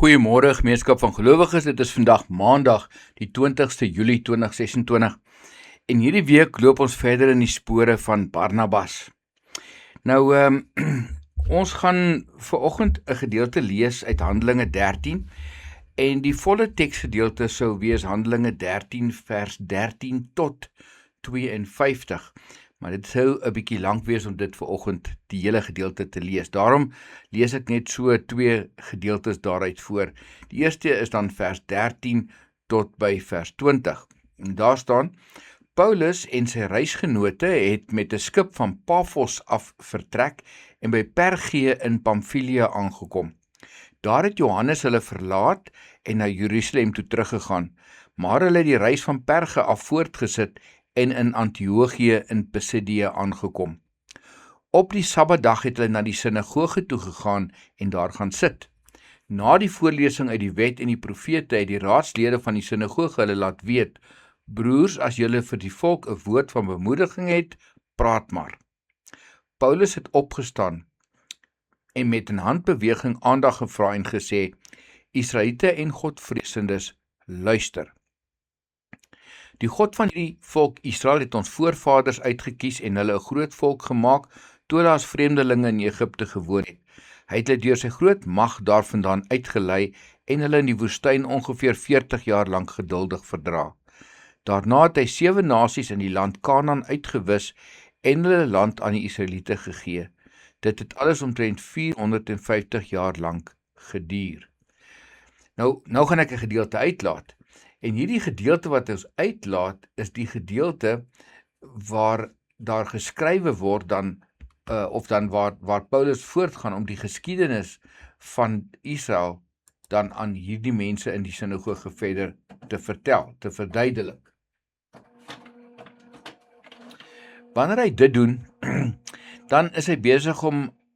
Goeiemôre gemeenskap van gelowiges, dit is vandag Maandag, die 20ste Julie 2026. En hierdie week loop ons verder in die spore van Barnabas. Nou, ons gaan vanoggend 'n gedeelte lees uit Handelinge 13 en die volle teksgedeelte sou wees Handelinge 13 vers 13 tot 52. Maar dit sou 'n bietjie lank wees om dit vanoggend die hele gedeelte te lees. Daarom lees ek net so 2 gedeeltes daaruit voor. Die eerste is dan vers 13 tot by vers 20. En daar staan: Paulus en sy reisgenote het met 'n skip van Pafos af vertrek en by Perge in Pamfilia aangekom. Daar het Johannes hulle verlaat en na Jerusalem toe teruggegaan, maar hulle het die reis van Perge af voortgesit en in Antiochië in Pisidië aangekom. Op die Sabbatdag het hulle na die sinagoge toe gegaan en daar gaan sit. Na die voorlesing uit die wet en die profete het die raadslede van die sinagoge hulle laat weet: Broers, as julle vir die volk 'n woord van bemoediging het, praat maar. Paulus het opgestaan en met 'n handbeweging aandag gevra en gesê: Israeliete en Godvreesendes, luister. Die God van hierdie volk Israel het ons voorvaders uitgekies en hulle 'n groot volk gemaak toe hulle as vreemdelinge in Egipte gewoon het. Hy het hulle deur sy groot mag daarvandaan uitgelei en hulle in die woestyn ongeveer 40 jaar lank geduldig verdra. Daarna het hy 7 nasies in die land Kanaan uitgewis en hulle land aan die Israeliete gegee. Dit het alles omtrent 450 jaar lank geduur. Nou gaan ek 'n gedeelte uitlaat. En hierdie gedeelte wat ons uitlaat, is die gedeelte waar daar geskrywe word waar Paulus voortgaan om die geskiedenis van Israel dan aan hierdie mense in die sinagoge verder te vertel, te verduidelik. Wanneer hy dit doen, dan is hy besig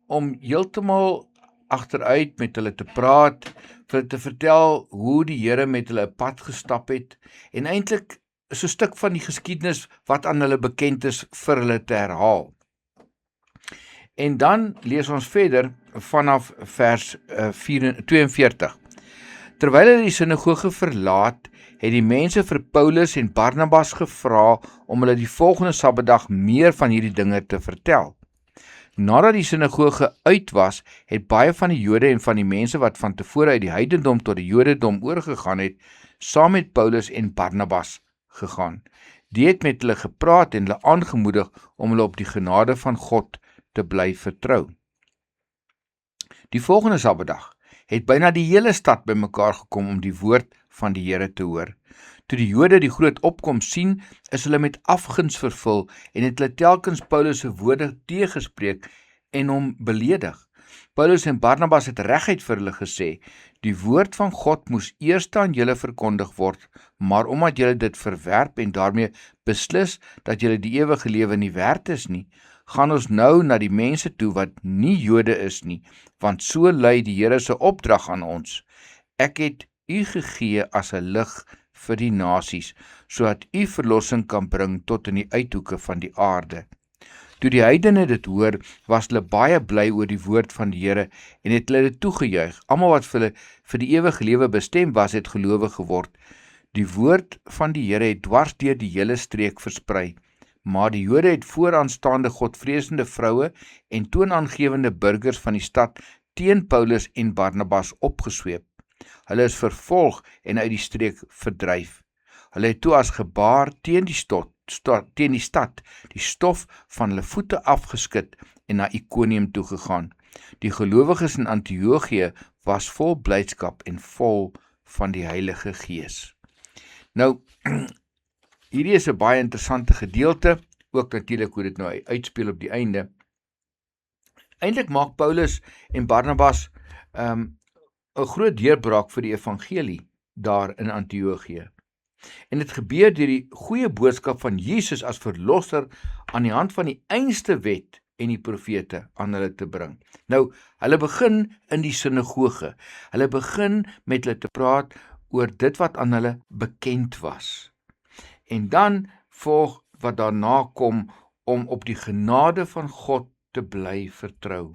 om heeltemal agteruit met hulle te praat, vir hulle te vertel hoe die Here met hulle 'n pad gestap het, en eintlik so 'n stuk van die geskiedenis wat aan hulle bekend is vir hulle te herhaal. En dan lees ons verder vanaf vers 42. Terwyl hulle die sinagoge verlaat, het die mense vir Paulus en Barnabas gevra om hulle die volgende Sabbatdag meer van hierdie dinge te vertel. Nadat die sinagoge uit was, het baie van die Jode en van die mense wat van tevore uit die heidendom tot die Jodendom oorgegaan het, saam met Paulus en Barnabas gegaan. Die het met hulle gepraat en hulle aangemoedig om hulle op die genade van God te bly vertrou. Die volgende Sabbatdag het byna die hele stad bymekaar gekom om die woord van die Here te hoor. Toe die Jode die groot opkoms sien, is hulle met afguns vervul en het hulle telkens Paulus se woorde teëgespreek en hom beledig. Paulus en Barnabas het reguit vir hulle gesê: Die woord van God moes eers aan julle verkondig word, maar omdat julle dit verwerp en daarmee beslis dat julle die ewige lewe nie werd is nie, gaan ons nou na die mense toe wat nie Jode is nie, want so lui die Here se opdrag aan ons. Ek het u gegee as 'n lig vir die nasies, sodat u verlossing kan bring tot in die uithoeke van die aarde. Toe die heidene dit hoor, was hulle baie bly oor die woord van die Here en het hulle dit toegejuig. Almal wat vir die ewige lewe bestem was, het gelowig geword. Die woord van die Here het dwars deur die hele streek versprei, maar die Jode het vooraanstaande godvreesende vroue en toonaangewende burgers van die stad teen Paulus en Barnabas opgesweep. Hulle is vervolg en uit die streek verdryf. Hulle het toe as gebaar teen die stad die stof van hulle voete afgeskit en na Ikonium toegegaan. Die gelowiges in Antiochië was vol blydskap en vol van die Heilige Gees. Nou, hierdie is 'n baie interessante gedeelte, ook natuurlik hoe dit nou uitspeel op die einde. Eintlik maak Paulus en Barnabas 'n groot deurbraak vir die evangelie daar in Antiochië. En dit gebeur deur die goeie boodskap van Jesus as verlosser aan die hand van die einste wet en die profete aan hulle te bring. Nou, hulle begin in die sinagoge. Hulle begin met hulle te praat oor dit wat aan hulle bekend was. En dan volg wat daarna kom om op die genade van God te bly vertrou.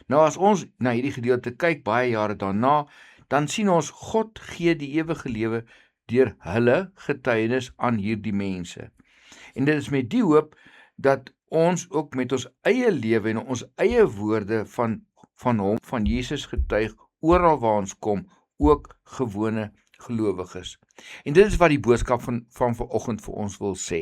Nou as ons na hierdie gedeelte kyk, baie jare daarna, dan sien ons God gee die ewige lewe deur hulle getuienis aan hierdie mense. En dit is met die hoop dat ons ook met ons eie lewe en ons eie woorde van hom, van Jesus getuig, oral waar ons kom, ook gewone gelowiges. En dit is wat die boodskap van vanoggend vir ons wil sê.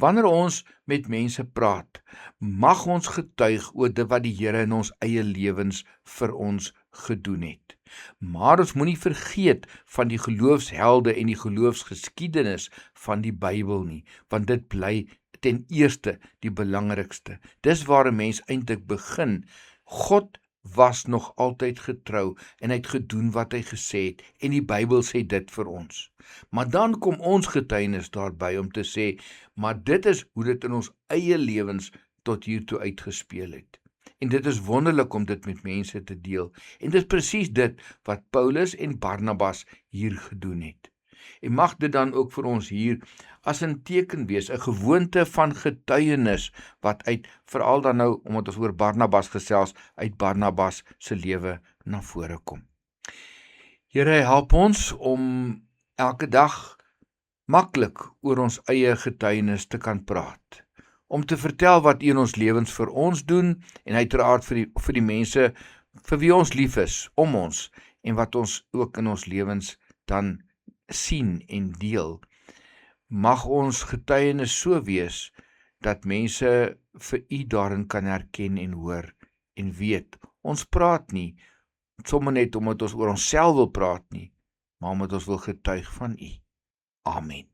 Wanneer ons met mense praat, mag ons getuig oor dit wat die Here in ons eie lewens vir ons gedoen het. Maar ons moenie vergeet van die geloofshelde en die geloofsgeskiedenis van die Bybel nie, want dit bly ten eerste die belangrikste. Dis waar 'n mens eintlik begin. God was nog altyd getrou en hy het gedoen wat hy gesê het, en die Bybel sê dit vir ons. Maar dan kom ons getuienis daarby om te sê, maar dit is hoe dit in ons eie lewens tot hiertoe uitgespeel het. En dit is wonderlik om dit met mense te deel. En dit is presies dit wat Paulus en Barnabas hier gedoen het. En mag dit dan ook vir ons hier as 'n teken wees, 'n gewoonte van getuienis, wat uit, veral dan nou, omdat ons oor Barnabas gesels, uit Barnabas se lewe na vore kom. Here, help ons om elke dag maklik oor ons eie getuienis te kan praat. Om te vertel wat U in ons lewens vir ons doen, en uiteraard vir die mense vir wie ons lief is, om ons, en wat ons ook in ons lewens dan sien en deel. Mag ons getuienis so wees, dat mense vir U daarin kan herken en hoor, en weet, ons praat nie, sommer net omdat ons oor onsself wil praat nie, maar omdat ons wil getuig van U. Amen.